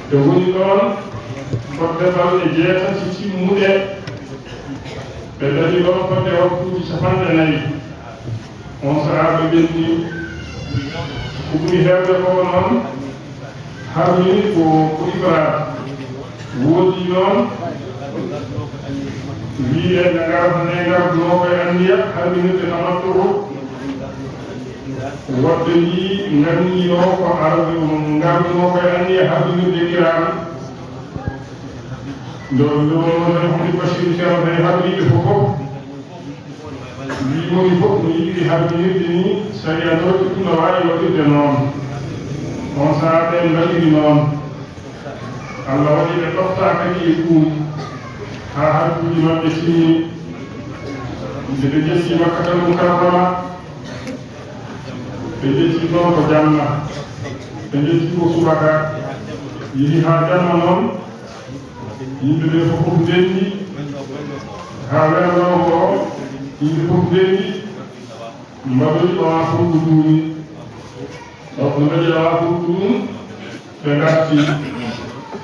te woni ɗon fodde balɗe jeetati timmuɗe ɓe dañi ɗon fodde waktuuji 40 on sahaa ɓe ɓenni ko ɓuri heewde ko noon harmini ko ifrat woodi noon wiide ne ngarduno koye anniya harminirde tamattugo wadde ni ngannino ko ngarduno koye anniya harminirde qirana ndohmdi bachir ceerno tawi harminiɓe fof wimoni fof no yiɗi harminirde ni sariyatorke ɗum no wawi waɗirde noon on sahaa ɓen mbaɗiri noon Allah waɗi ɓe ɗofta kadi e ɗum haa harkuji maɓɓe timmi nde ɓe jetti makkatal mukarrama ɓe jetti ɗon ko jamma ɓe jetti ko subaka yehi haa jamma noon yimɓe ɓe fof ndenndi haa wernoon ko yimɓe fof ndenndi mbaɗoyi ɗowa furgu duuni donc no mbaɗi ɗowa furgu ɗum ɓe ngarti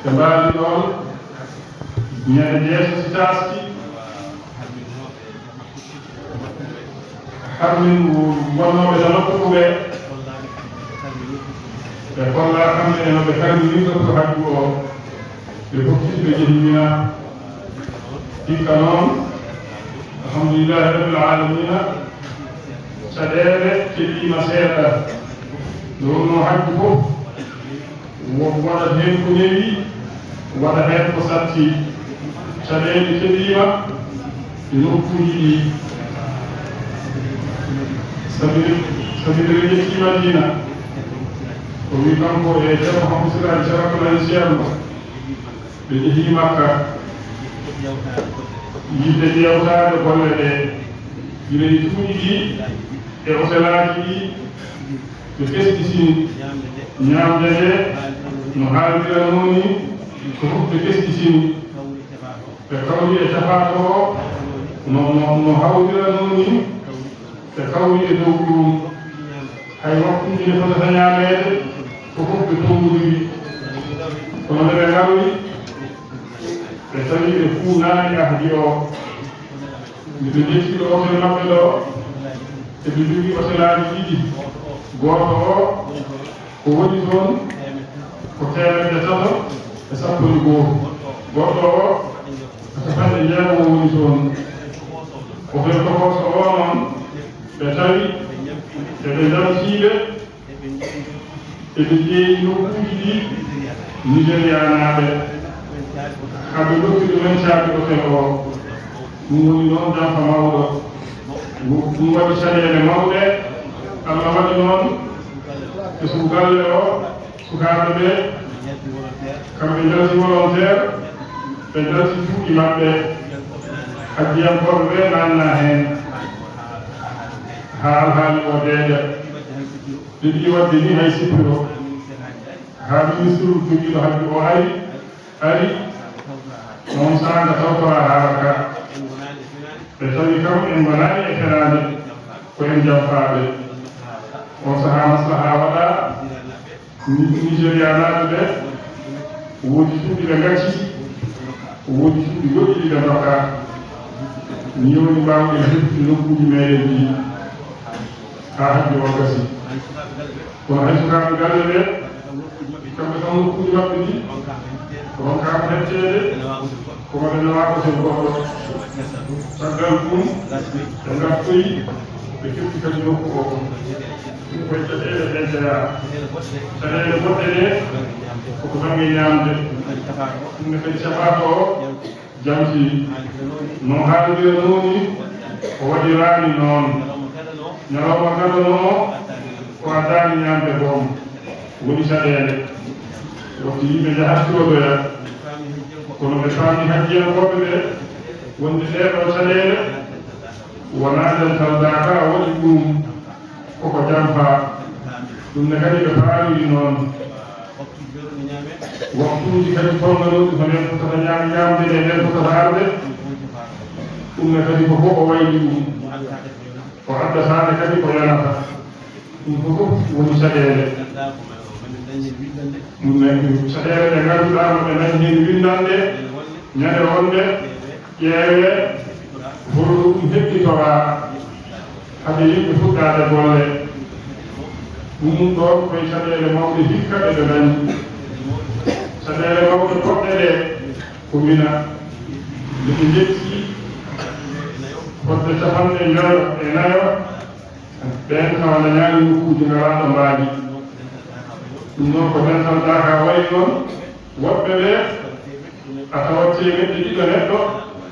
ɓe mbaali ɗon ñande jeetati taski harmin wonnooɓe tanokkuɓe ɓe kolla kamɓe no ɓe harminirta ko hajju o ɓe foftiti ɓe jehi Mina hikka noon alhamdulillahi rabbil alamina caɗeele keɓiima seeɗa nde wonno hajju fof waɗat heen ko newi waɗa heen ko satti caɗeele keɓiima e nokkuuji ɗi sabi nde ƴettii Madina o wi kanko e ceerno Hamou Sirani Ceerno ceerno ɓe jehii Makka yidde ƴewtaade golle ɗe ina e tuuɗi ɗi e hotelaaji ɗi ɓe festitini ñaamde nde no haalirano ni ko fof ɓe festitini ɓe kawri e tafaato o no hawrirano ni ɓe kawri e dow ɗum hay wakkuuji nde fotata ñaameede ko fof ɓe tongondiri kono nde ɓe ngarwi ɓe tawi ɓe fuunaani ahdi o nde ɓe jetti ɗo hotel maɓɓe ɗo eɓe jogii hotelaaji ɗiɗi gooto o ko woni toon ko 310 goɗɗo o ko 60 woni toon hotel tokoso o noon ɓe tawi eɓe jaltiiɓe eɓe ƴeewi nokkuuji ɗi Nigéria naaɓe haɓe ɗoffi ɗumen caabi hotel o ɗum woni noon jamfa mawɗo ɗum waɗi caɗeele mawɗe Allah waɗi noon e galle o sukaaɓe ɓe kamɓe jalti volontaire ɓe jalti juuɗi maɓɓe hajjiyankoɓe ɓe nanna heen haa alhaali o deeƴa ɓe ɗi wadde ni hay sipiro haa ministre jogiiɗo hajji o ari on sanga tawtora haaraka ɓe tawi kam en gonaani e feraade ko en jamfaaɓe on sahaa maslaha waɗa Nigéria naaɓe ɓe woodi cuuɗi ɓe ngacci woodi cuuɗi goɗɗi ɗi ɓe ndoka ni woni mbawɗe heftude nokkuuji meeɗen ɗi haa hajji o gasi kono hay sukaaɓe galle ɓe kamɓe kam nokkuuji maɓɓe ɗi ronkaama hetteede kono ɓe nawa kotel goɗɗo caggal ɗum ɓe ngartoyi ɓe kefti kadi nokku o ɗum koye caɗeele ɗe jeyaa caɗeele goɗɗe ɗe koko tangi ñaamde ɗum ne kadi safaato o jamti no haaliranooni o waɗiraani noon ñalawma gadanoo ko addaani ñaamde boom woni caɗeele waktu yimɓe jahattiroɗoya kono ɓe faami hajjiyankoɓe ɓe wonde ɗeɗo caɗeele wonaden taldaka waɗi ɗum koko jamfa ɗum ne kadi ɓe faamiri noon waktuuji kadi tolnanoɗi ko nden fotata ñaamde ɗe nden fotata arde ɗum ne kadi ko fof o wayli ɗum ko addataade kadi ko yanata ɗum ko fof woni caɗeele mun nekk caɗeele ɗe ngannduɗaa ɓe nani heen windande ñande wonde ƴeewe pour ɗum heɓɓitoraa hade yimɓe fuɗɗaade golle ɗum ɗon koye caɗeele mawɗe hikka ɗe ɓe nani caɗeele mawɗe goɗɗe ɗe ko mina nde ɓe njetti fodde capanɗe joyo e nayo ɓen tawana ñaami nokkuuji ngaraaɗo mbaadi ɗum noon ko dentalɗaa haa wayi noon woɓɓe ɓe a tawat temeɗɗe ɗiɗo neɗɗo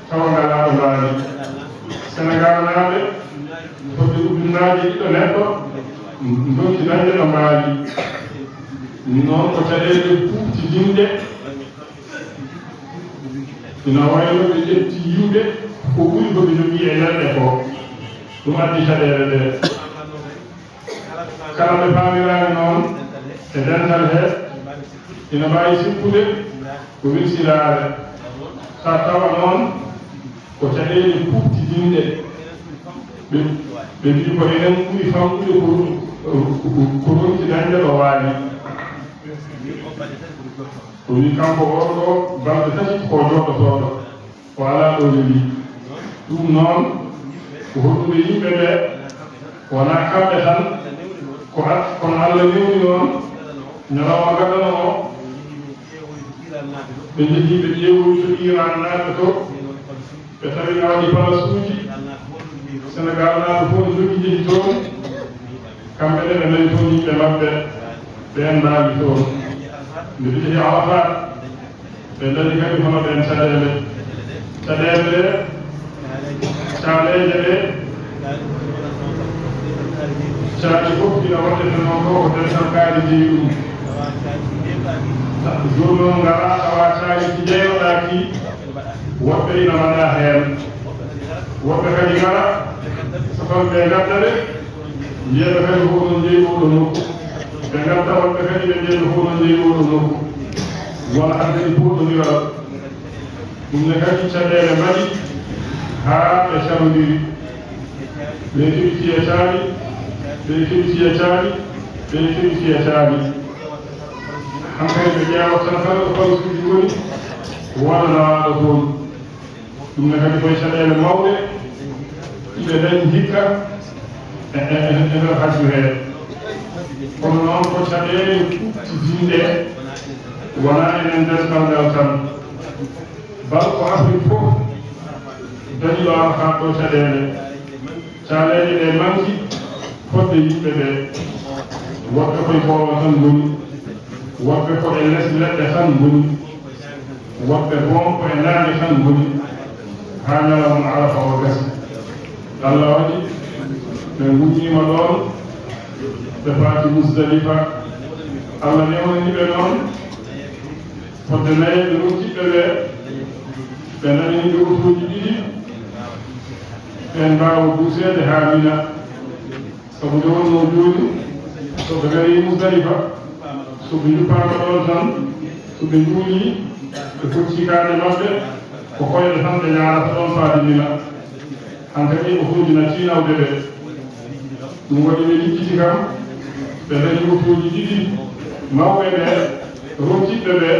tawa ngalaaɗo mbaadi sénégal naaɓe fodde ujunnaaje ɗiɗo neɗɗo donki dañde ɗo mbaadi noon ko caɗeele puutidinde ina wayno ɓe ƴetti yiwde ko ɓuri ko ɓe jogii e leɗɗe ko ɗum addi caɗeele ɗe kala ɓe paamiraani noon e dental he ina mbaawi sippude ko wirsiraare sa tawa noon ko caɗeele puutidinde ɓe mbi ko enen ɓuri famɗude ko ronki dañde ɗo waali o wi kanko on ɗo balɗe tati ko joɗotooɗo o alaa ɗo jogi ɗum noon ko hoɗɗuɓe yimɓe ɓe wonaa kamɓe tan kono Allah newni noon ñalawma gaɗano o ɓe njehii ɓe ƴeewoyi to Iran naaɓe to ɓe tawi a waɗi palasuuji sénégal naaɓe fof ne jogii jehi toon kamɓe ɗe ɓe nani toon yimɓe maɓɓe ɓen mbaawi toon nde ɓe jehi Arafat ɓe dadi kadi hono ɓen caɗeele ɗe caaleeje ɗe caali fof ina waɗete noon ɗo ko dental kaari jeyi ɗum jooni noon ngaraa tawa caali ki jeynoɗaa ki woɓɓe ina mbaɗa heen woɓɓe kadi ngara so tawi ɓe ngadda ɓe njiyaɓe kadi fof noon jeyi oɗo nokku ɓe ngadda woɓɓe kadi ɓe njeeɓe fof noon jeyi oɗo nokku wona han kadi puɗɗodira ɗum ne kadi caɗeele mbaɗi haa ɓe calodiri ɓe keɓi fiye caali ɓe keɓi fiye caali ɓe keɓi fiye caali hankadi ɓe ƴeewat tan kala ɗo palasuuji woni wonanaaɗo toon ɗum ne kadi koye caɗeele mawɗe ɓe dañi hikka e nder hajju hee kono noon ko caɗeele puttidinde wonaa enen dental ngal tan bal ko Afrique fof dañi ɗo Arafat ɗo caɗeele caaleeje ɗe manki fodde yimɓe ɓe woɓɓe koye boowa tan ngoni woɓɓe ko e les leɗɗe tan ngoni woɓɓe boon ko e naange tan ngoni haa ñalawma Arafa o gasi Allah waɗi ɓe nguñiima ɗoon ɓe paati Musdalifa Allah newnani ɓe noon fodde nayi ɓe rokkiɓɓe ɓe nanini ɓe utuuji ɗiɗi ɓen mbaawa duuseede haa Mina sabu nde wonno jooni so ɓe ngarii Musdalifa so ɓe juppaama ɗon tan so ɓe njuulii ɓe koccikaade maɓɓe ko koyɗe tan ɓe ñaarata ɗon faade Mina han kadi o fuuji na tiinawde ɓe ɗum waɗi ɓe likkiti kam ɓe dañi utuuji ɗiɗi mawɓe ɓe rokkiɓɓe ɓe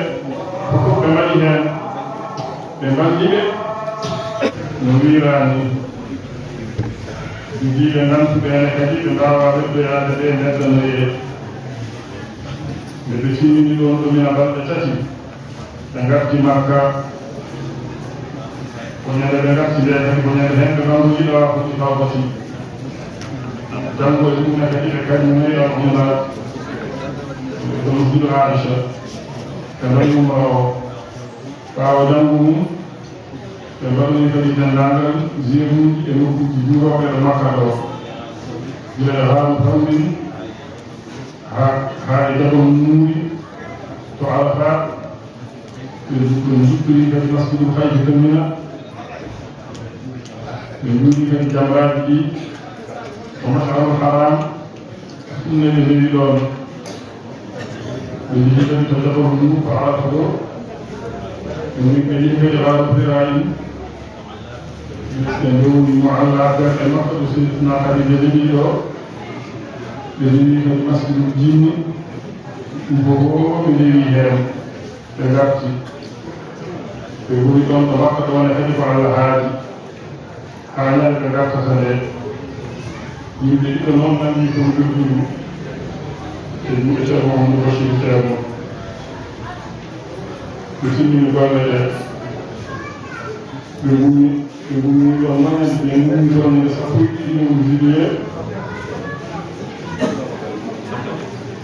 ko fof ɓe mbaɗi heen ɓe mballi ɓe no wiiraani mbiɓe ngantuɓeene kadi ɓe mbaawa ɓeddoyaade ɓe neddanoyee nde ɓe timmini ɗon ɗumina balɗe tati ɓe ngarti Makka ko ñande ɓe ngarti nde kadi ko ñande heen ɓe ngannduɗiɗo a foti fawbati janngo e ɗumne kadi ɓe kañumeyi al umrat ko nodduɗo Aicha ɓe mbaɗi umra o ɓaawo janngo mum ɓe mbaɗoni kadi denndaangal jeemuji e nokkuuji juurooɓe ɗo Makka ɗo gila e haamu tambini haa e jabon muuri to Arafat ɓe juɓɓiri kadi masjidul Hayfi to Mina ɓe njuuli kadi jamraaji ɗi ko Mash'arul Haram ɗumne ɓe heewi ɗoon ɓe njihi kadi to jabon muuru ko Arafa ɗo ɓe njihi kadi Waadu Firayim ɓe ndowni Mu'alla garɗe makko ɗo Sayyidatina Khadija jogii ɗo ɓe rewi kadi masjidul Jinni Ibu menjadi yang tergasi. Ibu itu untuk waktu tuan yang itu adalah haji. Hanya tergasi saja. Ibu itu non itu dulu. Ibu itu orang bersih itu. Di sini juga ada. Ibu orang yang orang sapu ini dia.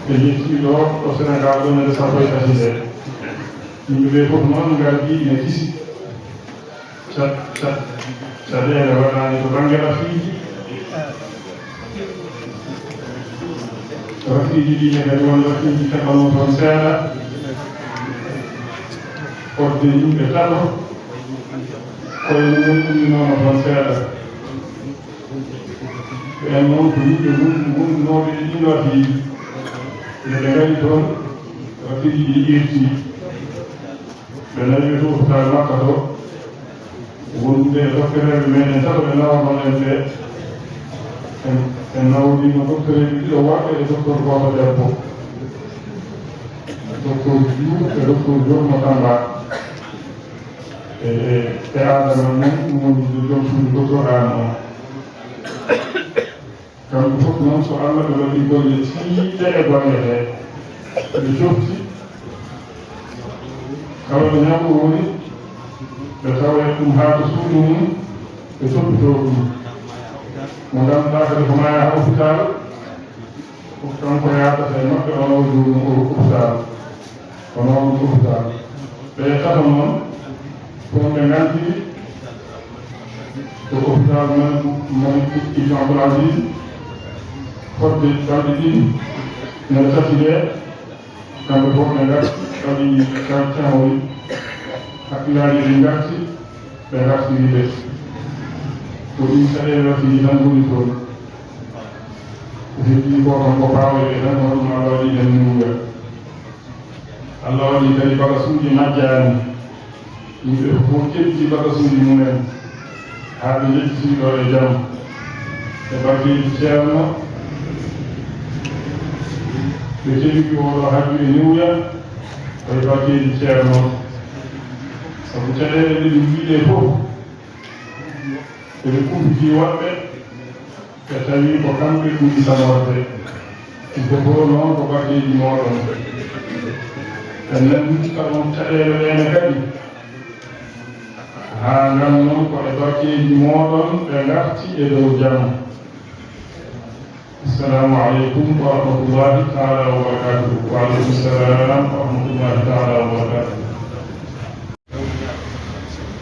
Jadi itu orang Sénégal dona sapu itu. Ñu ngi foofu noonu ngal gi ne tisi caɗeele waɗaani to baŋnge rafiiji ɗi ne kadi won rafiiji keɓano toon seeɗa ɓorde yimɓe tato koye mumen ɗumminoono toon seeɗa ɓen noon ko yimɓe wonnooɓe ɗin rafiiji nde ɓe ngari toon rafiiji ɗi irtii ɓe nawi to hopital makka to wondude e doctereɓe meɗen tato ɓe nawanon en ɓe en nawdino doctereɓe ɗiɗo worɓe e docteur goto debbo docteur Diouf e docteur Jorno Tamba e adama men ɗum woni joom suudu docteur an o kamɓe fof noon so Allah ɓe waɗi golle tiiɗe e golle he ɓe jofti kala ɓe ñamɓo woni ɓe tawa ɗum haa to suudu mum ɓe toppitoo ɗum mo ngannduɗaa kadi ko ma yaha hôpital kanko yaadata e maɓɓe ono duumu hôpital ono on hôpital ɓe tata noon toon ɓe nganndiri ko hôpital men Ibn Abdoul Aziz fodde balɗe ɗiɗi nde tati ɗe kamɓe fof ɓe ngarti kadi kancahoy hakkillaaji ɗi ngarti ɓe ngartiri ɓe ko ɗum caɗeele rafiiji tan woni toon ko heddi ko kon ko baaweɓe tan hoɗum Allah waɗi hen nuuga Allah waɗi kadi bagasuuji majjaani yimɓe fof keɓti bagasuuji mumen haa ɓe yettitii ɗo e jam e barkeeji ceerno ɓe tewi oɗo hajju e niwya koye barkeeji ceerno sabu caɗeele ɗe ɗum wiide fof eɓe kumpitii waɗɓe ɓe tawi ko kamɓe ɗuɗi samorde ɗumko fof noon ko barkeeji mooɗon en nanndita ɗon caɗeele ɗeene kadi haa ngam noon ko e barkeeji mooɗon ɓe ngarti e dow jam. Assalamu aleykum wa rahmatullahi taala wa barakatuhu. Wa aleykum salam wa rahmatullahi taala wa barakatuhu.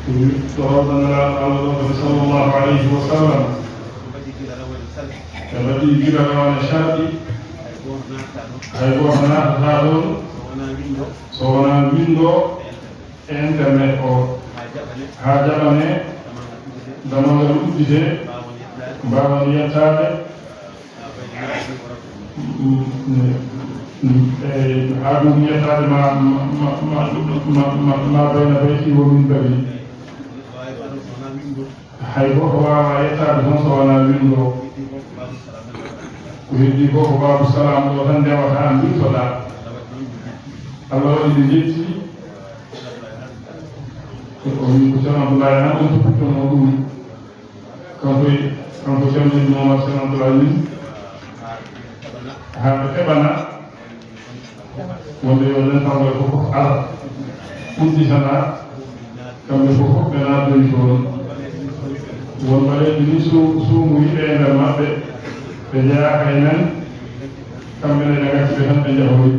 ربنا صلى الله عليه وسلم الذي جرى وانا شادي هاي وانا هذا سوانا ويندو انترنت او هاجرانه دمنا لودي بابا يتاده هذا يتاده ما بين بيتي ومن بابي hay goto wawa yettade toon so wona windo ko heddi ko ko babu salam ɗo tan ndewata an wirtoɗa Allah waɗi ɓe jetti o wi ko ceerno Abdoulaye han on toppittono ɗum kanko ceerno Ibn Omar ceerno Abdoulaye haa ɓe heɓana wonde yo lentawɓe fof fof ala udditana kamɓe fof fof ɓe naatoyi toon won ɓaleeji ni suumu yiɓe e nder maɓɓe ɓe jeyaa e men kamɓe ne ɓe ngacci ɓe tan ɓe njahoyi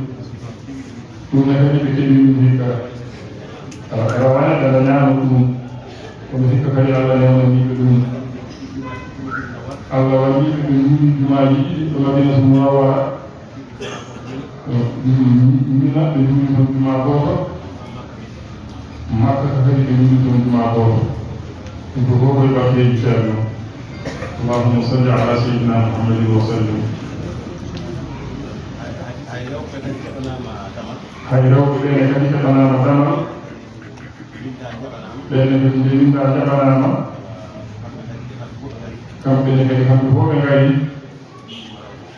ɗum ne kadi ɓe keɓi ɗum hikka ala rawane ɓe dañaano ɗum kono hikka kadi Allah newnaniiɓe ɗum Allah waɗiiɓe ɓe njuuri jumaaji ɗiɗi ɗo Madinatu Munawwara mina ɓe njuuri toon jumaa gooto Makka kadi ɓe njuuri toon jumaa gooto وهو البقية الكامل. اللهم صل على سيدنا محمد وسلم. hayro ɓeene kadi keɓanama damal ɓeene kadi nde winda jaɓanama kamɓene kadi kamɓe fof ɓe ngari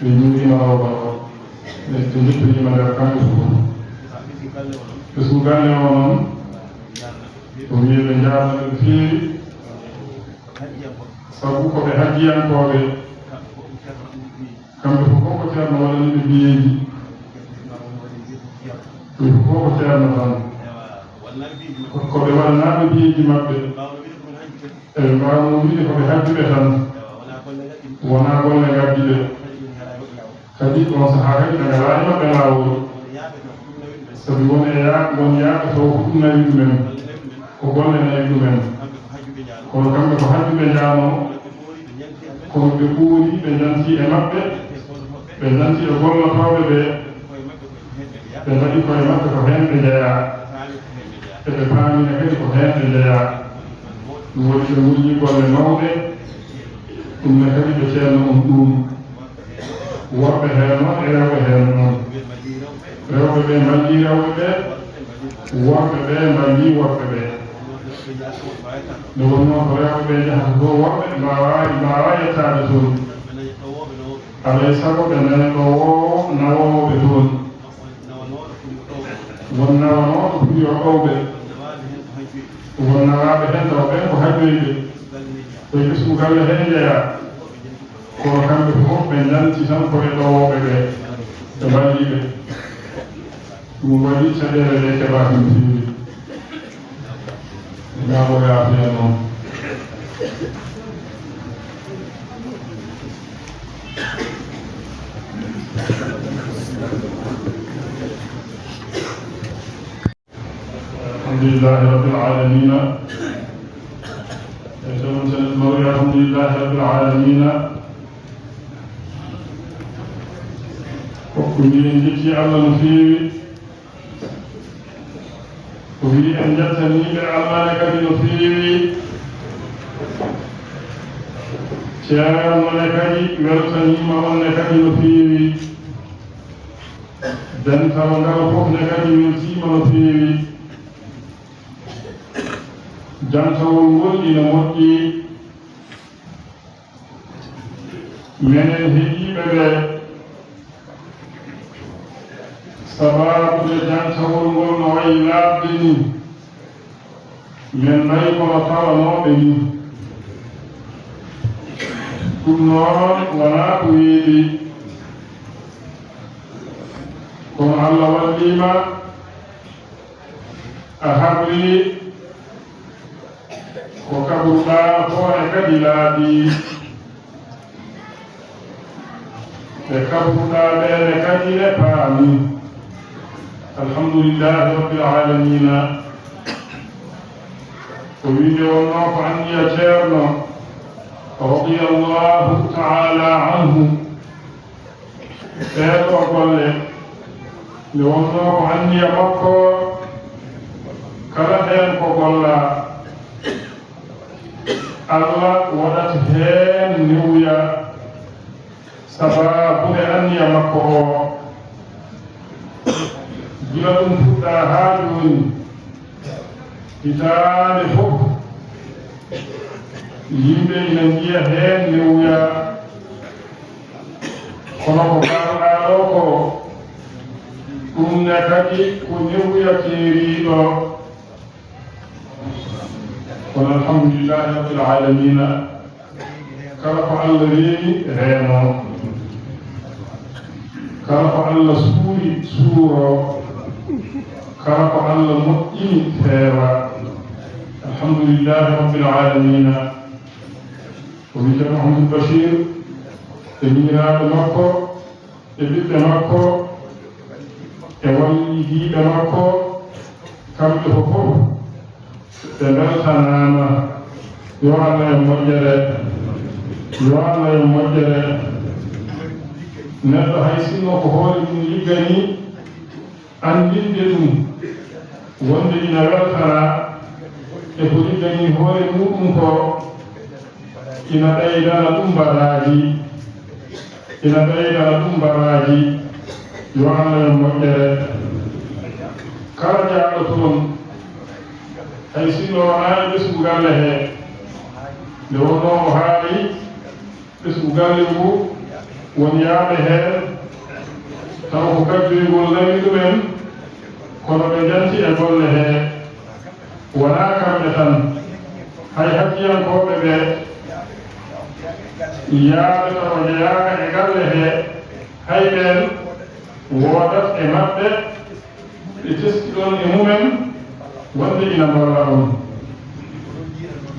ɓe juurima rowba o تجد ما كان اسمه قال لهم وهي بنجاب في سبوك بهديان كوبي كم بفوق تيرنا ولا نبيجي بفوق تيرنا كوبي ولا نبيجي مبه ما نبيجي كوبي هدي بهن وانا أقول لك أبدي كذي كون سهاري نعلاني ما بناو سبيون يا كتوه كنا يدمن كقول لنا يدمن كون كم بحاجة بجانو كون بقولي بجانتي أمبة بجانتي أقول لك هذا بجانتي كون أمبة كهين بجايا بجاني نكدي كهين بجايا نقول يقول لنا إن كذي بجانو worɓe heen noon e rewɓe heen noon rewɓe ɓe mballi rewɓe ɓe worɓe ɓe mballi worɓe ɓe nde wonnoo ko rewɓe ɓe jahata to worɓe mbawa yettaade toon alay sago ɓe nanɗowo nawooɓe toon won nawanooɓe fuɗi o ɗowɓe won nawaaɓe heen taw ɓen ko hajjoyɓe koye ɓesgu galle heen jeyaa kono kamɓe fof ɓe nanti tan koye ɗowoɓe ɓe ɓe mballiɓe ɗum waɗi caɗele ɗe keɓaka no feewi ngamo yaafiya noon alhamdulillahi rabbil alamina alhamdulillahi rabbil alamina وكلين جيتي الله نفيوي وفي أن جتني بالعمال كبير نفيوي شاعر ملكي ورسني ملكي نفيوي دنت ونغرفوك نكي نسيم نفيوي جانت ونقول إلى مكي من الهدي ببه sababu de jantawol ngol no wayi laabde ni men nayi kono tawanooɓe ni ɗum noon wonaa ko weeli kono Allah walliima a habri ko kaɓurɗaa ko e kadi laaɓi e kaɓurɗaa ɓeene kadi e paami الحمد لله رب العالمين ويجونك عني أجرنا رضي الله تعالى عنه فيتوكل لونك عني مكة كرهن كقول الله ودتهن نويا سبب أني مكة جلدهم فتا هاجون كتاب فوق يمبي نجيه هين نويا kono garɗaa ɗo ko ɗum ne kadi ko newuya keeriiɗo kono alhamdulillahi rabbil alamina kala ko Allah reeni reeno kala ko Allah suuri suuro kala ko Allah moƴƴini feewa alhamdulillahi rabbil alamina ko wiite Mouhamadou Bachir e miñiraaɓe makko e ɓiɓɓe makko e wallidiiɓe makko kamɓe ko fof ɓe mbeltanaama yo Allah e moƴƴere yo Allah e moƴƴere neɗɗo hay sinno ko hoore mum ligganii anndinde ɗum wonde ina weltana e ko ligganii hoore muɗum ko ina ɓeydana ɗum baraaji ina ɓeydana ɗum baraaji yo Allah e moƴƴere kala jaaɗo toon hay sinno wonaani ɓesgu galle hee nde wonnoo mo haali ɓesgu galle ngu won yaaɓe heen taw ko kaddoygol lawi ɗumen kono ɓe janti e golle he wona kamɓe tan hay hakkiyankoɓe ɓe yaaɓe tawa jeyaaka e galle he hay ɓen woodat e maɓɓe ɓe teskiɗon e mumen wonde ina mballa on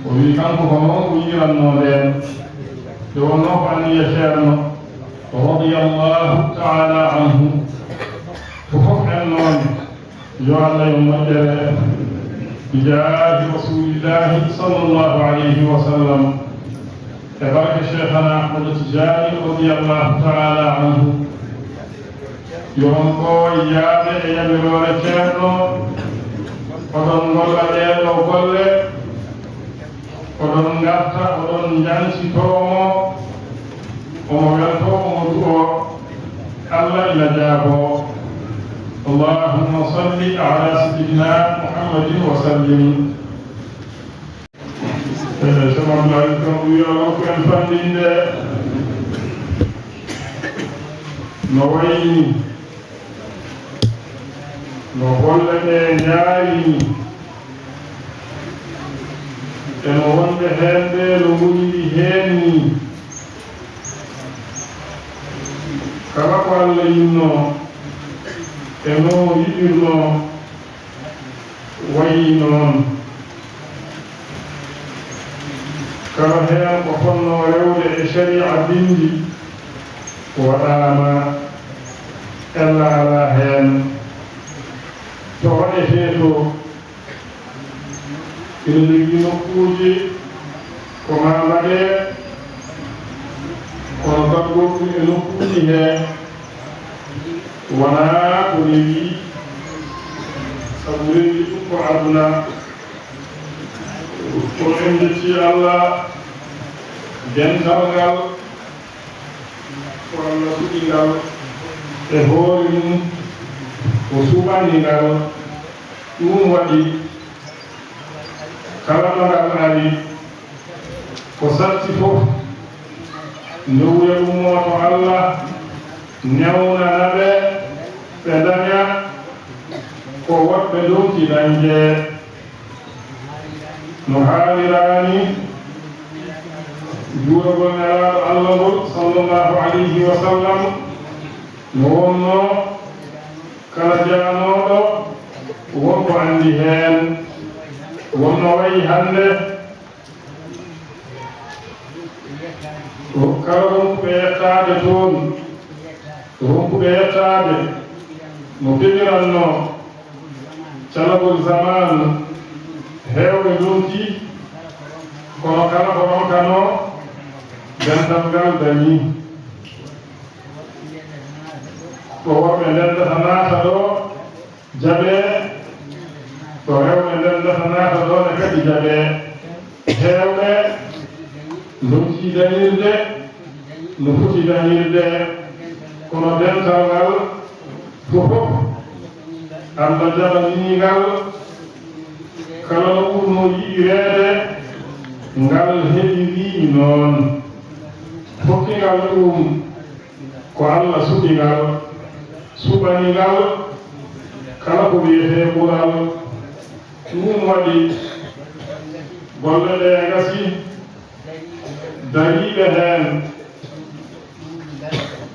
o wi kanko ko noon o yiranno nden nde wonno ko anniya ceerno radiyallahu taala anhu fofof en noon yo allah yo moƴƴere bijaahi rasulillahi sallllahu alayhi wa sallam e barke cheikhana ahmada tijani radiyallahu taala anhu yon ko yaaɓe e yamirore ceerno oɗon golla ɗeɗo golle oɗon garta oɗon jancitomo omo welto omo du'o allah ila jaabo allahumma salli ala sayyidina muhammadin wa sallim sabablahi kam wiyano ko en fandinde no wayni no golle ɗe ñaari eno wonɓe heen ɓe no muñiri heen ni kala ko allah yinno eno yiɗirno wayi noon kala heen ko fonno rewde e sharia bindi waɗama ella ala heen to waɗetee to ina jogii nokkuuji ko maamaɗe kono baggoɗum e nokkuuji hee wonaa ko rewi sabu rewi ɗum ko aduna ko en jetti allah dental ngal ko allah suɗi ngal e hoore mum ko suɓani ngal ɗum waɗi kala no ngal ari ko satti fof ndowuya ummoto allah newnana ɓe ɓe daña ko woɓɓe donki dañde no haalirani juurogol nelaɗo allah ngol sallllahu alayhi wa sallam no wonno kala janoɗo wonko andi heen wonno wayi hande kala wonkuɓe yettade toon wonkuɓe yettade no peñiranno calagol zaman heewɓe donki kono kala ko ronkano dental ngal dañi ko worɓe ndendata naata ɗo jaɓe ko rewɓe ndendata naata ɗo ne kadi jaɓe heewɓe donki dañirde no foti dañirde kono dental ngal fofof allah jaɓanii ngal kala no ɓurno yiɗireede ngal heɓirii noon fokkingal ɗum ko allah suɓi ngal suɓani ngal kala ko wiyetee ɓural ɗum waɗi golle ɗe gasi dariiɓe heen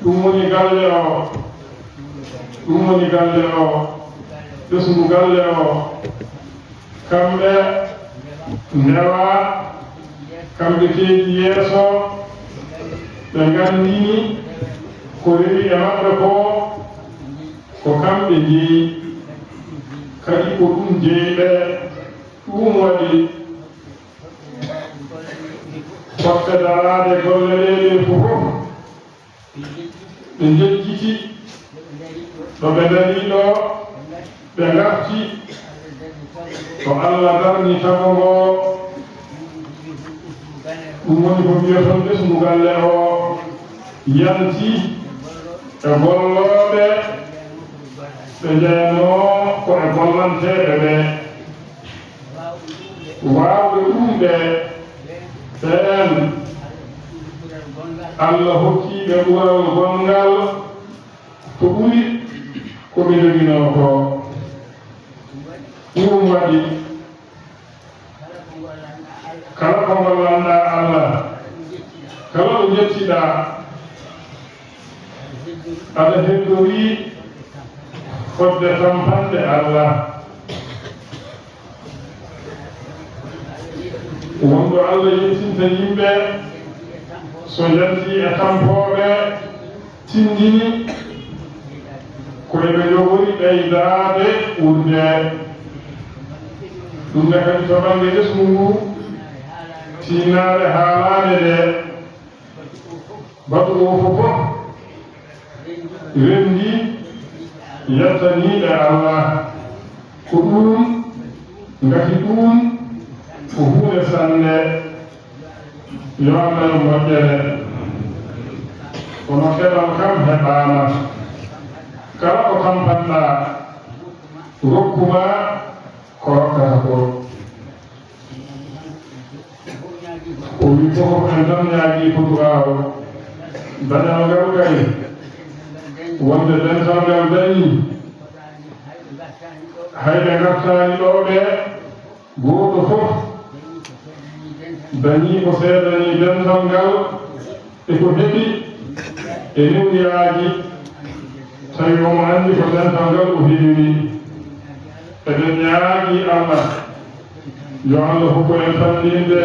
ɗum woni galle o ɗum woni galle o ɓesngu galle o kamɓe ndewa kamɓe keedi yeeso ɓe nganndini ko rewi e maɓɓe ko kamɓe jeyi kadi ko ɗum jeyiɓe ɗum waɗi poɗɓe daraade golle ɗeɗe fofof ɓe jejjiti ɗo ɓe darii ɗo ɓe ngarti to allah darni tago ngo ɗum woni ko mbiyaton ɓesngu galle o yanti e gollooɓe ɓe njeyno ko e gollanteeɓe ɓe waawɓe ɗumɓe ɓeen allah hokkiiɓe ɓural gongal to ko ɓuri komi joginoo ko ɗum waɗi kala ko ngollanɗa Allah kala ɗo jettiɗa aɗa heddori fodde tampande Allah wonɗo Allah yettinta yimɓe so yanti e tampoɓe tindini koye ɓe jogori ɓeydade urde ɗum ne kadi to ɓange ƴesgu ngu tinare haalade de baɗo o fof rendi yettaniɓe Allah ko ɗum ngati ɗum ko hunde sande yo Allah yo moƴƴere kono keɓal kam heɓama kala ko tampanɗa rokkuma ko rokkata ko o wi fof en tan ñaagi ko du'awo dañal ngal kay wonde dental ngal dañi hayɓe gartani ɗo ɓe goto fof dañi ko seedani dental ngal eko heɓi e newyaji tawi omo andi ko dental ngal o heewi eɓen ñaagi Allah yo Allah hokku en fandinde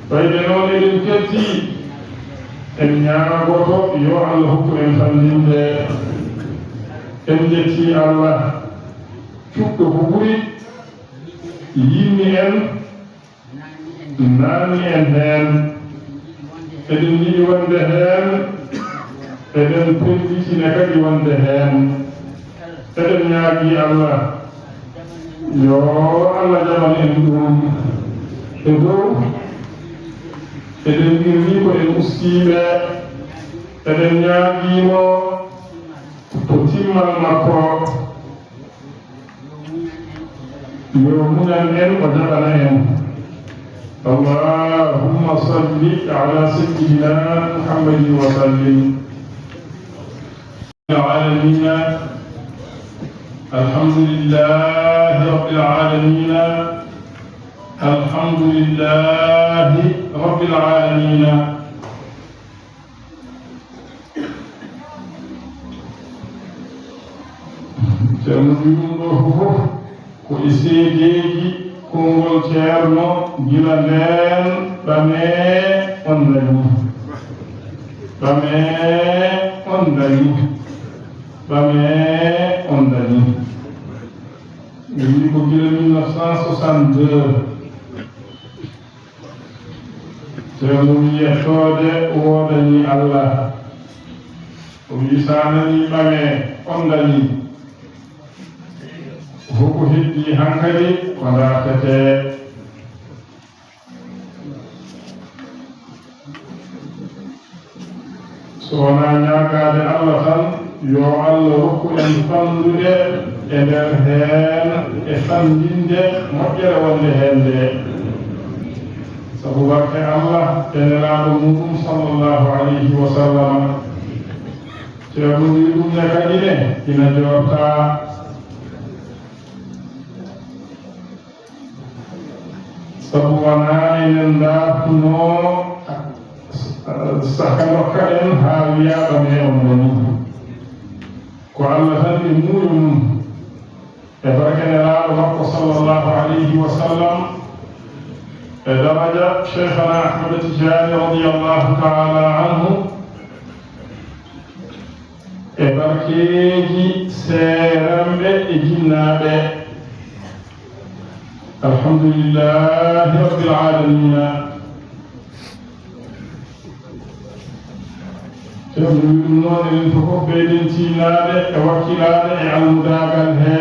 ɓayde noon eɗen ketti en ñaagoto yo Allah hokku en fandinde en jetti Allah cuɓɗo ko ɓuri yimmi en naanni en heen eɗen yiɗi wonde heen eɗen pellitina kadi wonde heen eɗen ñaagi Allah yo Allah jaɓan en ɗum e dow eɗen ɗirni ko en ustiɓe eɗen ñaagimo ko timmal makko yo muñan en o jaɓana en اللهم صل على سيدنا محمد وسلم العالمين الحمد لله رب العالمين الحمد لله رب العالمين ko iseedeji kongol ceerno gila nden ɓame on dañi ɓame on dañi ɓame on dañi ɓe wi ko gila 1962 ceerno wi yettode o dañi Allah o wi sanani ɓame on dañi hoko heddi hankali ko dartete so wona ñaagade Allah tan yo Allah rokku en fandude e nder heen e fandinde moƴƴere wonde heen nde sabu barke Allah e nelaaɗo muɗum sallllahu alayhi wa sallam ceerno wi ɗum ne kadi ne ina jorta sabu wona enen dartuno saka dokka en haa wiyaɓa me on dani ko Allah tan e muuyo mum e barke nelaaɗo makko sallllahu alayhi wa sallam e daraja cheikhana Ahmad Tijani radiyallahu taala anhu e barkeji seeramɓe e jinnaaɓe alhamdulillahi rabbil alamina ceerno wi ɗum noon enen fof ɓeyden tiinade e wakkilade e almudagal he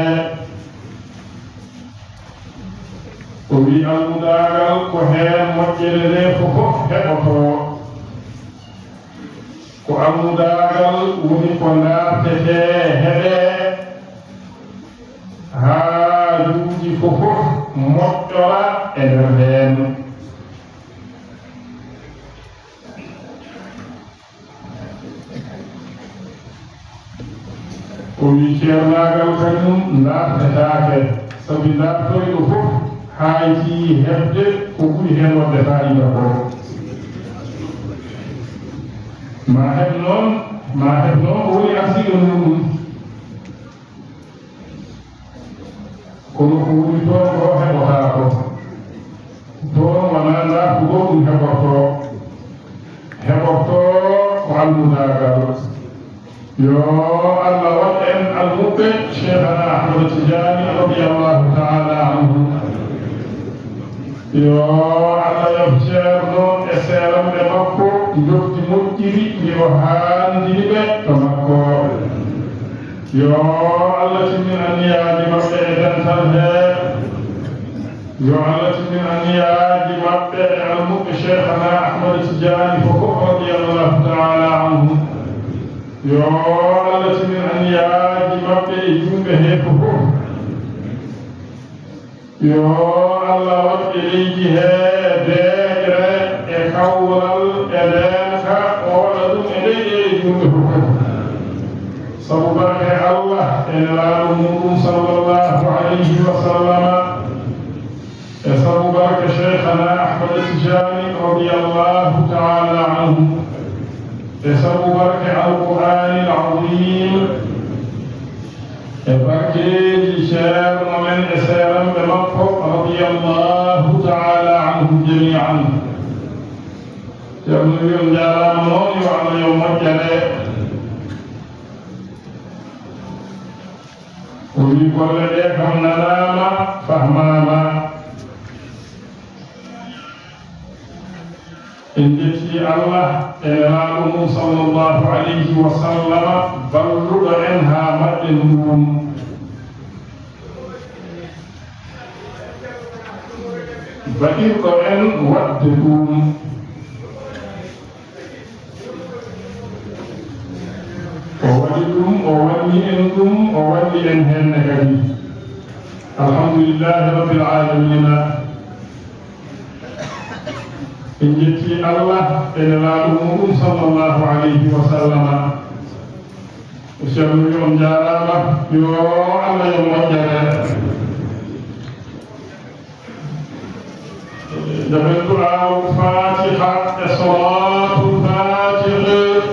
o wi almudagal ko heen moƴƴere nde fof heɓoto ko almudagal woni ko dartete heɓe haajuuji fof moƴƴora e nder heen ceernagal kañum laɓtetaake sabi laɓtoyɗo fof hayti heɓde ko ɓuri hen wadde fayida ko ma heɓ noon o woni asiɗo muɗum kono ko woni toon ko heɓotaa ko toon wona laaɓtugo ɗum heɓorto ko almudagal yo Allah waɗ en almuɓɓe cheikhana Ahmad Tidiani radiyallahu taala anhu yo Allah yof ceerno e seeramɓe makko jofti moƴƴiri ndi o haandini ɓe to makko yo Allah timmin anniyaaji maɓɓe e dental hee yo Allah timmin anniyaaji maɓɓe e almuɓɓe cheikhana Ahmad Tidiani fof radiyallahu taala anhu yo Allah timmin anniyaaji maɓɓe e yimɓe hee fof yo Allah waɗ e leydi hee deegre e kawral e leenka o waɗa ɗum e leyɗeele yimɓe fof sabu barke Allah e nelaaɗo muɗum sallallahu alayhi wa sallama e sabu barke cheikhana Ahmad Tidiani radiyallahu taala anhu e sabu barke alqur'ani al-azim e barkeeji ceerno men e seeranɓe makko radiyallahu taala anhum jami'an ceerno wi on jaaraama noon yo Allah yo moƴƴane o wi golle ɗe kam nanaama fahmaama en jetti Allah e nelaaɗo mum sallallahu alayhi wa sallama balluɗo en haa maɗɗen ɗum baɗirɗo en waɗde ɗum o waɗi ɗum o walli en ɗum o walli en henne kadi alhamdulillahi rabbil alamina en jetti Allah e nelaaɗo muɗum sallallahu alayhi wa sallama o ceerno wi on jaaraama yo Allah yo moƴƴane jaɓen du'aa'u fatiha e salatu fatiha